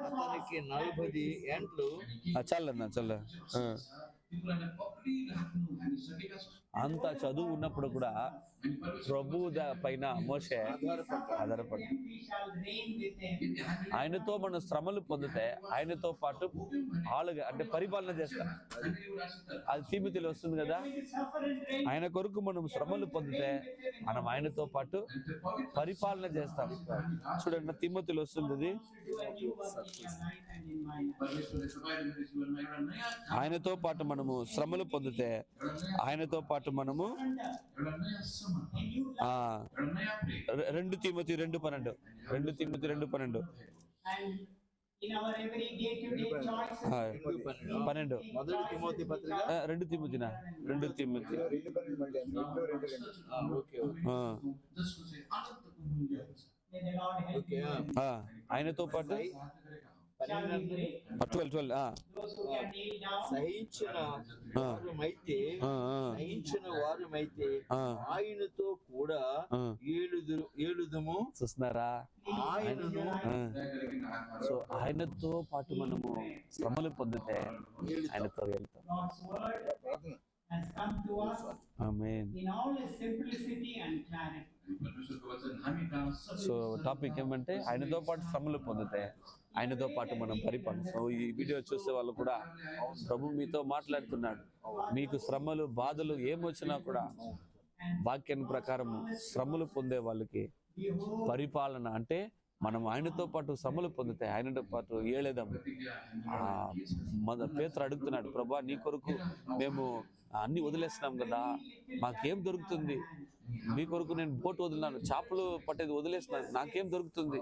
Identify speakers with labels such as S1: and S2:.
S1: అతనికి 40 ఏండ్లు.
S2: చల్లన్నా చల్ల అంత చదువు ఉన్నప్పుడు కూడా ప్రభు పైన మోషే ఆధారపడి ఆయనతో మనం శ్రమలు పొందితే ఆయనతో పాటు ఆளுగా అంటే పరిపాలన చేస్తాం. అది తిమోతిలో వస్తుంది కదా, ఆయన కొరకు మనం శ్రమలు పొందితే మనం ఆయనతో పాటు పరిపాలన చేస్తాం. చూడండి తిమోతిలో వస్తుంది, ఆయనతో పాటు మనము శ్రమలు పొందితే ఆయనతో పాటు మనము 2 తిమోతి 2:12 2 తిమోతి 2:12 12
S1: మొదటి తిమోతి పత్రిక
S2: 2 తిమోతినా 2 తిమోతి ఆయనతో పాటు 12
S1: సహించిన వారమైతే ఆయనతో కూడా ఏలుదుము.
S2: చూస్తున్నారా,
S1: ఆయనను
S2: సో ఆయనతో పాటు మనము శ్రమలు పొందితే ఆయనతో వెళ్తాం. ఆమేన్. సో టాపిక్ ఏమంటే ఆయనతో పాటు శ్రమలు పొందితే ఆయనతో పాటు మనం పరిపాలన. సో ఈ వీడియో చూసే వాళ్ళు కూడా ప్రభు మీతో మాట్లాడుతున్నాడు. మీకు శ్రమలు బాధలు ఏమొచ్చినా కూడా వాక్యాన్ని ప్రకారం శ్రమలు పొందే వాళ్ళకి పరిపాలన అంటే మనం ఆయనతో పాటు శ్రమలు పొందితే ఆయనతో పాటు ఏలేదాం. పేతురు అడుగుతున్నాడు, ప్రభా నీ కొరకు మేము అన్ని వదిలేస్తున్నాం కదా, మాకేం దొరుకుతుంది? మీ కొరకు నేను బోట్ వదిలినాను, చేపలు పట్టేది వదిలేస్తున్నాను, నాకేం దొరుకుతుంది?